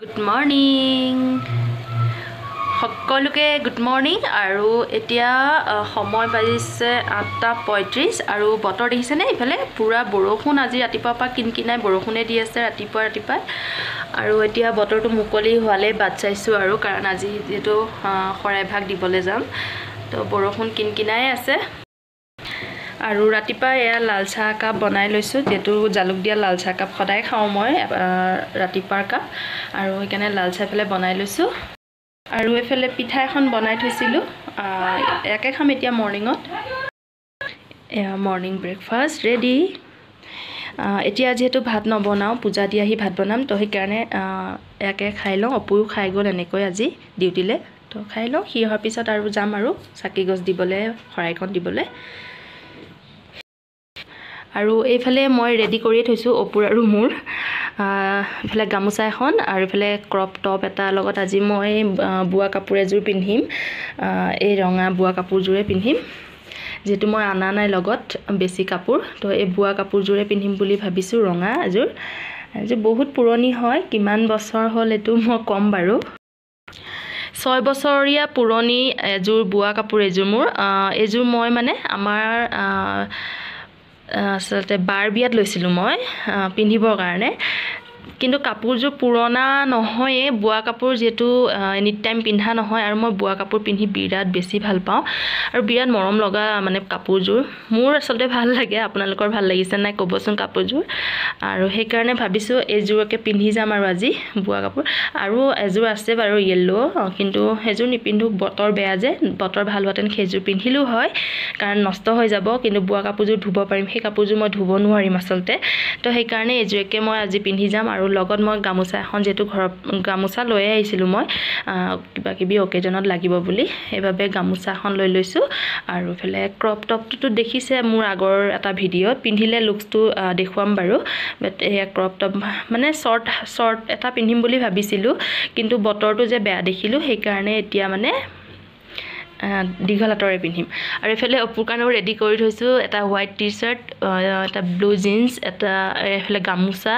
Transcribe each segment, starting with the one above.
Good morning. সকলোকে good morning আৰু এতিয়া সময় বাজিছে 8:35 আৰু বতৰ দেখিছেনে ইফালে পুৰা বৰষুণ আজি ৰাতিপুৱাৰ পৰা কিনকিনাই বৰষুণে দি আছে ৰাতিপুৱা আৰু এতিয়া বতৰটো মুকলি হোৱালে বাট চাইছো আৰু কাৰণ আজি যেটো খৰাই ভাগ দিবলৈ যাম তো বৰষুণ কিনকিনাই আছে আৰু ৰাতিপুৱা এয়া লাল চাহ কাপ বনাই লৈছো যেটো জালুক দিয়া লাল চাহ কাপ সদায় খাও মই ৰাতিপুৱাৰ কাপ আৰু সেইকাৰণে লাল চাহ ফেলে বনাই লৈছো আৰু এফালে পিঠা এখন বনাই থৈছিলো একে খাম এতিয়া মৰ্নিংত মৰ্নিং ব্ৰেকফাষ্ট ৰেডি এতিয়া যেহেতু ভাত নবনাও পূজা দি আহি ভাত বনাম তো সেইকাৰণে একে খাই লওঁ অপুও খাই গ'ল এনেকৈ আজি ডিউটিলে তো খাই লওঁ সি হোৱাৰ পিছত আৰু যাম আৰু চাকি গছ দিবলৈ খৰাইখন দিবলৈ আৰু এইফালে মই ৰেডি কৰি থৈছো অপুৰ আৰু মোৰ এফালে গামোচা এখন আৰু এফালে ক্ৰপ টপ এটা লগত আজি মই বুৱা কাপোৰ এযোৰ পিন্ধিম এই ৰঙা বুৱা কাপোৰযোৰে পিন্ধিম যেটো মই আনা নাই লগত বেছি কাপোৰ তো এই বুৱা কাপোৰযোৰে পিন্ধিম বুলি ভাবিছো ৰঙা এযোৰ যে বহুত পুৰণি হয় কিমান বছৰ হ'ল এটো মই কম বাৰু 6 বছৰীয়া পুৰণি এযোৰ বুৱা কাপোৰ এযোৰ মোৰ এযোৰ মই মানে আমাৰ আসলতে বাৰ বিয়াত লৈছিলো মই পিন্ধিবৰ কাৰণে কিন্তু কাপোৰযোৰ পুৰণা নহয় বুৱা কাপোৰ যেটো এনি টাইম পিন্ধা নহয় আৰু মই বুৱা কাপোৰ পিন্ধি বিৰাট বেছি ভাল পাওঁ আৰু বিৰাট মৰম লগা মানে কাপোৰযোৰ মোৰ আসলতে ভাল লাগে আপোনালোকৰ ভাল লাগিছে নাই কবচোন কাপোৰযোৰ আৰু সেই কাৰণে ভাবিছো এযোৰকে পিন্ধি যাম আৰু আজি বুৱা কাপোৰ আৰু এযোৰ আছে বাৰু ইয়েলো কিন্তু হেযোৰ নিপিন্ধু বতৰ বেয়া যে বতৰ ভাল হোৱাতেন হেযোৰ পিন্ধিলো হয় কাৰণ নষ্ট হৈ যাব কিন্তু বুৱা কাপোৰযোৰ ধুব পাৰিম সেই কাপোৰযোৰ মই ধুব নোৱাৰিম আসলতে তো সেই কাৰণে এযোৰকে মই আজি পিন্ধি যাম আৰু লগত মই গামোচা এখন যেটো ঘৰ গামোচা লৈ আহিছিলো মই কিবা কিবি অকেজনত লাগিব বুলি এবাবে গামোচা এখন লৈ লৈছো আৰু ফেলে ক্ৰপ টপটো দেখিছে মোৰ আগৰ এটা ভিডিঅ' পিন্ধিলে লুকসটো দেখুৱাম বাৰু বাট এই ক্ৰপ টপ মানে শৰ্ট এটা পিন্ধিম বুলি ভাবিছিলো কিন্তু বতৰটো যে বেয়া দেখিলো সেই কাৰণে এতিয়া মানে দীঘলাতৰে পিন্ধিম আৰু এফালে অপুৰ কাৰণেও ৰেডি কৰি থৈছো এটা হোৱাইট টি-শাৰ্ট এটা ব্লু জিন্স এটা এফালে গামোচা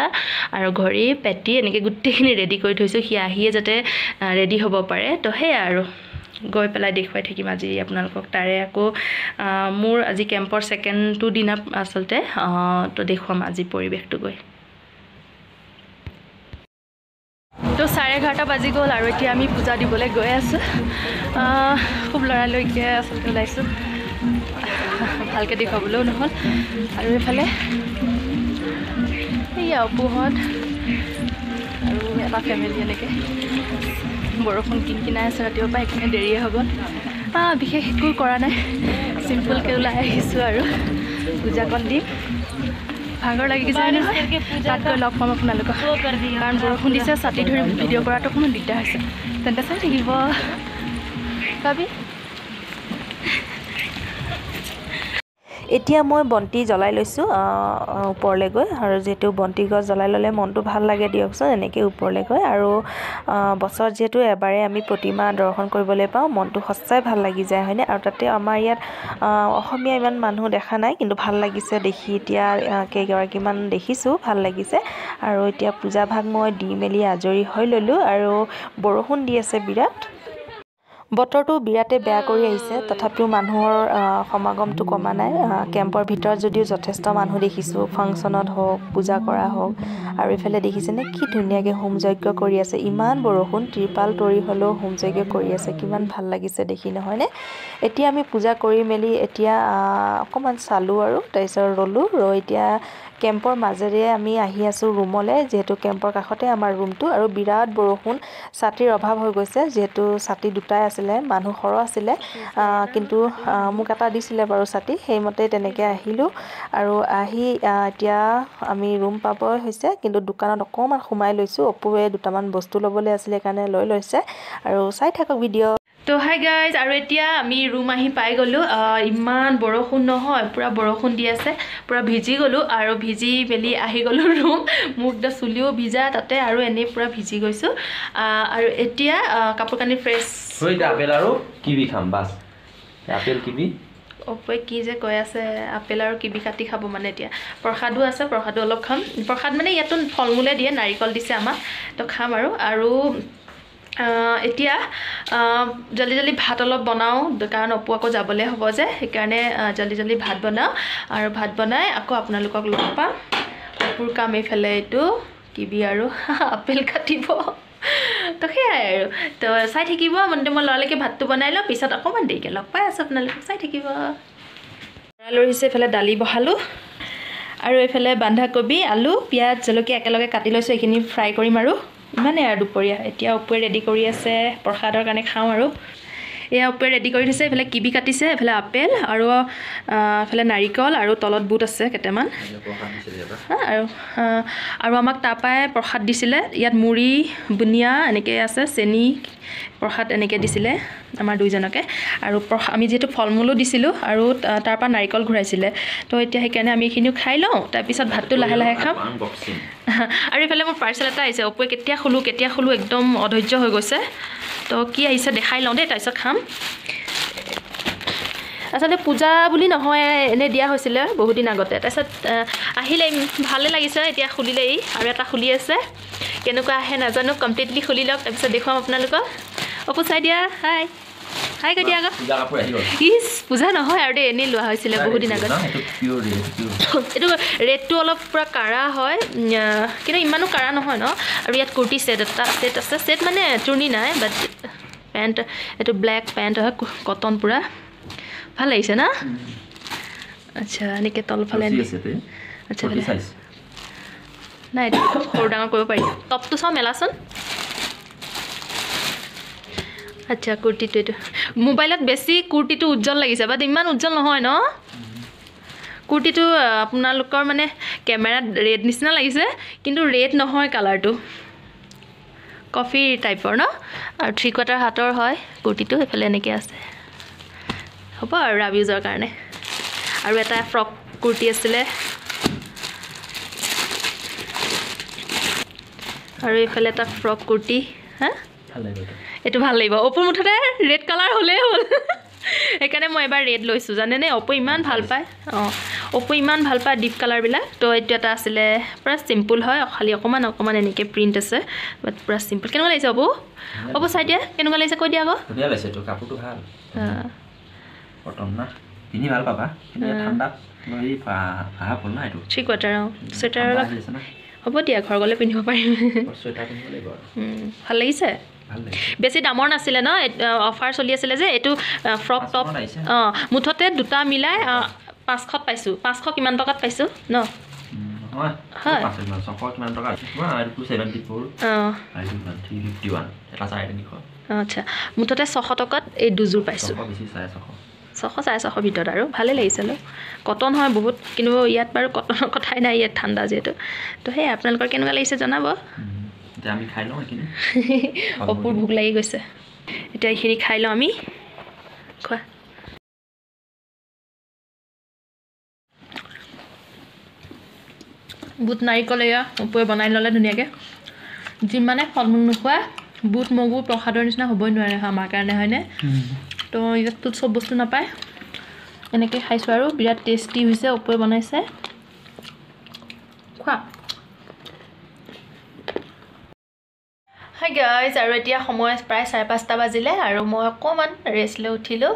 আৰু ঘড়ী পেটি এনেকে গুটেখিনি ৰেডি কৰি থৈছো সি আহিয়ে যাতে ৰেডি হ'ব পাৰে তো হে আৰু গৈ পেলাই দেখুৱাই থাকিম আজি আপোনালোকক তাৰে আকৌ মোৰ আজি কেম্পৰ সেকেন্ডটো দিনা আসলতে তো দেখুৱাম আজি পৰিবেশটো গৈ তো 11:30 বাজি গ'ল আৰু এতিয়া আমি পূজা দিবলৈ গৈ আছো খুব লৰালৈকে আসলতে ওলাইছো ভালকে দেখাবলৈও নহল আৰু এফালে এয়া অপুহত আৰু এটা ফেমিলি এনেকে বৰষুণ কিনকিনাই আছে ৰাতিপুৱাৰ পৰা সেইকাৰণে দেৰিয়ে হ'ব বিশেষ একো কৰা নাই চিম্পলকে ওলাই আহিছো আৰু পূজাকণ দিম ভাগৰ লাগি গৈছে তাত গৈ লগ পাম আপোনালোকক কাৰণ বৰষুণ দিছে ছাতি ধৰি ভিডিঅ' কৰাটো অকণমান দিগদাৰ হৈছে তেন্তে চাই থাকিব ভাবি এতিয়া মই বন্তি জ্বলাই লৈছো ওপৰলৈ গৈ আৰু যেটো বন্তি গছ জ্বলাই ললে মনটো ভাল লাগে দিয়কচোন এনেকৈ ওপৰলৈ গৈ আৰু বছৰ যেটো এবাৰে আমি প্ৰতিমা দৰ্শন কৰিবলৈ পাওঁ মনটো সঁচাই ভাল লাগি যায় হয়নে আৰু তাতে আমাৰ ইয়াত অসমীয়া ইমান মানুহ দেখা নাই কিন্তু ভাল লাগিছে দেখি এতিয়া কেইগৰাকীমান দেখিছো ভাল লাগিছে আৰু এতিয়া পূজা ভাগ মই দি মেলি আজৰি হৈ ললো আৰু বৰষুণ দি আছে বিৰাট বতৰটো বিৰাটে বেয়া কৰি আহিছে তথাপিও মানুহৰ সমাগমটো কমা নাই কেম্পৰ ভিতৰত যদিও যথেষ্ট মানুহ দেখিছো ফাংচনত হওক পূজা কৰা হওক আৰু ইফালে দেখিছেনে কি ধুনীয়াকৈ হোম যজ্ঞ কৰি আছে ইমান বৰষুণ ত্ৰিপাল তৰি হলেও হোম যজ্ঞ কৰি আছে কিমান ভাল লাগিছে দেখি নহয়নে এতিয়া আমি পূজা কৰি মেলি এতিয়া অকমান চালো আৰু তাৰপিছত ৰলো এতিয়া কেম্পৰ মাজেৰে আমি আহি আছো ৰুমলৈ যেহেতু কেম্পৰ কাষতে আমাৰ ৰুমটো আৰু বিৰাট বৰষুণ ছাতিৰ অভাৱ হৈ গৈছে যেহেতু ছাতি দুটাই আছিলে মানুহ সৰহ আছিলে কিন্তু মোক এটা দিছিলে বাৰু ছাতি সেইমতে তেনেকৈ আহিলো আৰু আহি এতিয়া আমি ৰুম পাব হৈছে কিন্তু দোকানত অকমান সোমাই লৈছো অপুৱে দুটামান বস্তু ল'বলৈ আছিলে কাৰণে লৈ লৈছে আৰু চাই থাকক ভিডিঅ' তো হাই গাইজ আৰু এতিয়া আমি ৰুম আহি পাই গলো ইমান বৰষুণ নহয় পুৰা বৰষুণ দি আছে পুৰা ভিজি গলো আৰু ভিজি মেলি আহি গলো ৰুম মুখ দা চুলিও ভিজা তাতে আৰু এনে পুৰা ভিজি গৈছো আৰু এতিয়া কাপোৰ কানি ফ্ৰেছ হৈ আপেল আৰু কিৱি খাম বাস আপেল কিৱি অপে কি যে কৈ আছে আপেল আৰু কিবি কাটি খাব মানে এতিয়া প্ৰসাদো আছে প্ৰসাদো অলপ খাম প্ৰসাদ মানে ইয়াতো ফলমূলে দিয়ে নাৰিকল দিছে আমাক তো খাম আৰু এতিয়া জলদি জলদি ভাত অলপ বনাওঁ কাৰণ অপু আকৌ যাবলৈ হ'ব যে সেইকাৰণে জলদি জলদি ভাত বনাওঁ আৰু ভাত বনাই আকৌ আপোনালোকক লগ পাম অপুৰ কাম এইফালে এইটো কিবি আৰু আপেল কাটিব তো সেয়াই আৰু তো চাই থাকিব মানে মই লৰালৈকে ভাতটো বনাই লওঁ পিছত অকণমান দেৰিকৈ লগ পাই আছোঁ আপোনালোকক চাই থাকিব লৰাই হৈছে এইফালে দালি বহালোঁ আৰু এইফালে বন্ধাকবি আলু পিঁয়াজ জলকীয়া একেলগে কাটি লৈছোঁ এইখিনি ফ্ৰাই কৰিম আৰু ইমানেই আৰু দুপৰীয়া এতিয়া অপুৱে ৰেডি কৰি আছে প্ৰসাদৰ কাৰণে খাওঁ আৰু এয়া অপুৱে ৰেডি কৰি থৈছে এইফালে কিবি কাটিছে এইফালে আপেল আৰু এইফালে নাৰিকল আৰু তলত বুট আছে কেইটামান আৰু আমাক তাৰপৰাই প্ৰসাদ দিছিলে ইয়াত মুড়ি বুনিয়া এনেকৈ আছে চেনি প্ৰসাদ এনেকৈ দিছিলে আমাৰ দুইজনকে আৰু আমি যিহেতু ফল মূলো দিছিলোঁ আৰু তাৰপৰা নাৰিকল ঘূৰাইছিলে তো এতিয়া সেইকাৰণে আমি এইখিনিও খাই লওঁ তাৰপিছত ভাতটো লাহে লাহে খাম আৰু এইফালে মোৰ পাৰ্চেল এটা আহিছে অপুৱে কেতিয়া খোলোঁ একদম অধৈৰ্য হৈ গৈছে তো কি আহিছে দেখাই লওঁ দেই তাৰপিছত খাম আচলতে পূজা বুলি নহয় এনেই দিয়া হৈছিলে বহুত দিন আগতে তাৰপিছত আহিলে ভালে লাগিছে এতিয়া খুলিলেই আৰু এটা খুলি আছে কেনেকুৱা আহে নাজানো কমপ্লিটলি খুলি লওক তাৰপিছত দেখুৱাম আপোনালোকক অপু চাই দিয়া হাই হাই কৈ দিয়া আকৌ ইছ পূজা নহয় আৰু দেই এনেই লোৱা হৈছিলে বহুত দিন আগত এইটো ৰেটটো অলপ পূৰা কাঢ়া হয় কিন্তু ইমানো কাঢ়া নহয় ন আৰু ইয়াত কুৰ্তি ছেট আছে ছেট মানে চুৰ্ণি নাই বাট পেণ্ট এইটো ব্লেক পেণ্ট হয় কটন পূৰা ভাল লাগিছে না আচ্ছা এনেকৈ তলফালে আচ্ছা নাই সৰু ডাঙৰ কৰিব পাৰি টপটো চাওঁ মেলাচোন আচ্ছা কুৰ্তিটো এইটো মোবাইলত বেছি কুৰ্তিটো উজ্জ্বল লাগিছে বাট ইমান উজ্জ্বল নহয় ন কুৰ্তিটো আপোনালোকৰ মানে কেমেৰাত ৰেড নিচিনা লাগিছে কিন্তু ৰেড নহয় কালাৰটো কফি টাইপৰ ন আৰু 3/4 হাতৰ হয় কুৰ্তিটো এইফালে এনেকৈ আছে হ'ব আৰু ৰাব ইউজৰ কাৰণে আৰু এটা ফ্ৰক কুৰ্তি আছিলে আৰু এইফালে এটা ফ্ৰক কুৰ্তি হা এইটো ভাল লাগিব অপুৰ মুঠতে ৰেড কালাৰ হ'লেই হ'ল সেইকাৰণে মই এবাৰ ৰেড লৈছোঁ জানেনে অপু ইমান ভাল পায় অপু ইমান ভাল পায় ডিপ কালাৰবিলাক তো এইটো এটা আছিলে পূৰা চিম্পুল হয় খালি অকণমান এনেকৈ প্ৰিণ্ট আছে বাট পূৰা চিম্পুল কেনেকুৱা লাগিছে অপু চাই দিয়া কেনেকুৱা লাগিছে কৈ দিয়া আকৌ ধুনীয়া লাগিছে তো কাপোৰটো ভাল কটন না পিন্ধি ভাল পাবা ঠাণ্ডাত এই ভাহা পল না এইটো 3/4 চুৱেটাৰ হ'ব দিয়া ঘৰ গ'লে পিন্ধিব পাৰিম চুৱেটাৰ পিন্ধিব লাগিব ভাল লাগিছে বেছি দামৰ নাছিলে ন অফাৰ চলি আছিলে যে এইটো ফ্ৰক টপ মুঠতে দুটা মিলাই 500ত পাইছোঁ 500 কিমান টকাত পাইছোঁ ন আচ্ছা মুঠতে 600 টকাত এই দুযোৰ পাইছোঁ 600-650 ভিতৰত আৰু ভালে লাগিছিল কটন হয় বহুত কিন্তু ইয়াত বাৰু কটনৰ কথাই নাই ইয়াত ঠাণ্ডা যিহেতু তো সেই আপোনালোকৰ কেনেকুৱা লাগিছে জনাব আমি খাই লওঁ এইখিনি অপুৰ ভোক লাগি গৈছে এতিয়া এইখিনি খাই লওঁ আমি খোৱা বুট নাৰিকল এয়া অপুৱে বনাই ল'লে ধুনীয়াকৈ যিমানে ফল মূল নোখোৱা বুট মগু প্ৰসাদৰ নিচিনা হ'বই নোৱাৰে আমাৰ কাৰণে হয়নে তো ইয়াততো চব বস্তু নাপায় এনেকৈ খাইছোঁ আৰু বিৰাট টেষ্টি হৈছে অপুৱে বনাইছে খোৱা হাই গাইজ আৰু এতিয়া সময় প্ৰায় 5:30 বাজিলে আৰু মই অকণমান ৰেষ্ট লৈ উঠিলোঁ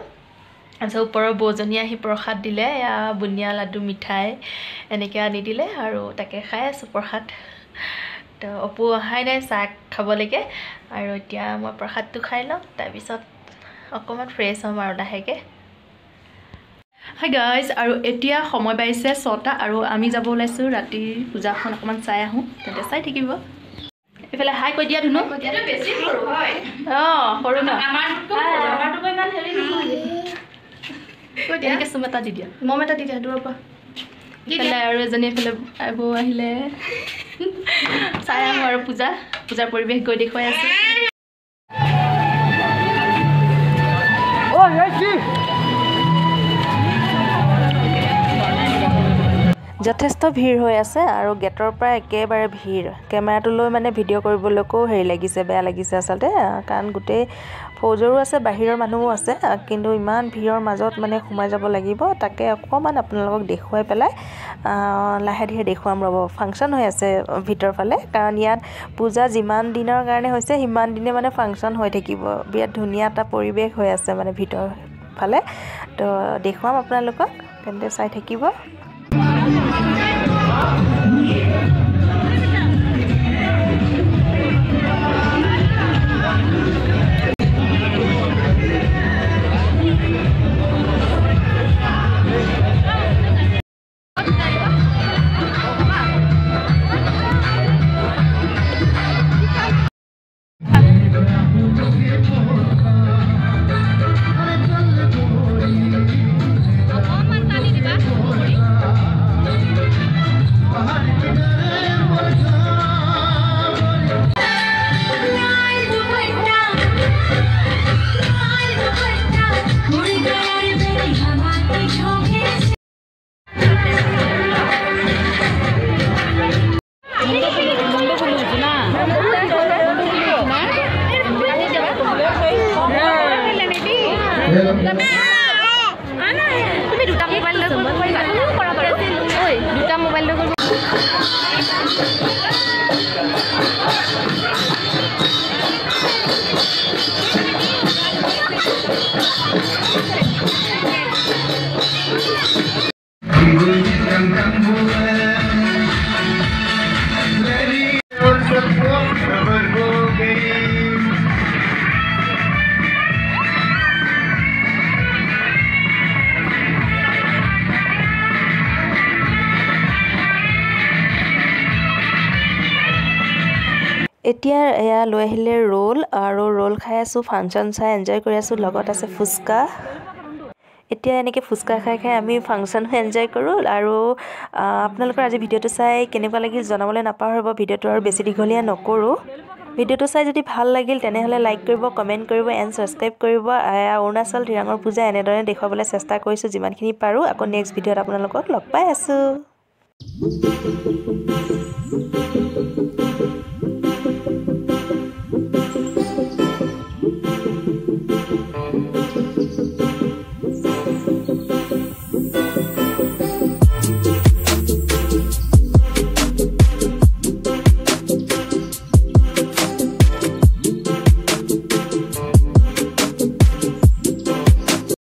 তাৰপিছত ওপৰৰ বৌজনী আহি প্ৰসাদ দিলে এয়া বুনিয়া লাডু মিঠাই এনেকৈ আনি দিলে আৰু তাকে খাই আছোঁ প্ৰসাদ তো অপু অহাই নাই চাহ খাবলৈকে আৰু এতিয়া মই প্ৰসাদটো খাই লওঁ তাৰপিছত অকণমান ফ্ৰেছ হ'ম আৰু লাহেকৈ হাই গাইজ আৰু এতিয়া সময় পাইছে 6টা আৰু আমি যাব ওলাইছোঁ ৰাতিৰ পূজাখন অকণমান চাই আহোঁ তেন্তে চাই থাকিব এইফালে হাই কৈ দিয়া ধুনু বেছি সৰু হয় সৰু ন আমাৰটো ইমান হেৰি নহয় কৈ দিয়া এনেকৈ চুম এটা দি দিয়া মম এটা দি দিয়া দূৰৰ পৰা এইফালে আৰু এজনী এইফালে বৌ আহিলে চাই আহোঁ আৰু পূজাৰ পৰিৱেশ গৈ দেখুৱাই আছোঁ যথেষ্ট ভিৰ হৈ আছে আৰু গেটৰ পৰা একেবাৰে ভিৰ কেমেৰাটো লৈ মানে ভিডিঅ' কৰিবলৈকো হেৰি লাগিছে বেয়া লাগিছে আচলতে কাৰণ গোটেই ফৌজৰো আছে বাহিৰৰ মানুহো আছে কিন্তু ইমান ভিৰৰ মাজত মানে সোমাই যাব লাগিব তাকে অকমান আপোনালোকক দেখুৱাই পেলাই লাহে ধীৰে দেখুৱাম ৰ'ব ফাংচন হৈ আছে ভিতৰ ফালে কাৰণ ইয়াত পূজা যিমান দিনৰ কাৰণে হৈছে সিমান দিনে মানে ফাংচন হৈ থাকিব বিৰাট ধুনীয়া এটা পৰিৱেশ হৈ আছে মানে ভিতৰ ফালে তো দেখুৱাম আপোনালোকক তেন্তে চাই থাকিব তুমি দুটা মোবাইল লৈ কৰিব পাৰিবা কৰা বাৰু ঐ দুটা মোবাইল লৈ কৰিব এতিয়া এয়া লৈ আহিলে ৰোল আৰু ৰোল খাই আছোঁ ফাংচন চাই এনজয় কৰি আছোঁ লগত আছে ফুচকা এতিয়া এনেকৈ ফুচকা খাই খাই আমি ফাংচনো এনজয় কৰোঁ আৰু আপোনালোকৰ আজি ভিডিঅ'টো চাই কেনেকুৱা লাগিল জনাবলৈ নাপাহৰিব ভিডিঅ'টো আৰু বেছি দীঘলীয়া নকৰোঁ ভিডিঅ'টো চাই যদি ভাল লাগিল তেনেহ'লে লাইক কৰিব কমেণ্ট কৰিব এণ্ড ছাবস্ক্ৰাইব কৰিব অৰুণাচল ধিৰাঙৰ পূজা এনেদৰে দেখুৱাবলৈ চেষ্টা কৰিছোঁ যিমানখিনি পাৰোঁ আকৌ নেক্সট ভিডিঅ'ত আপোনালোকক লগ পাই আছোঁ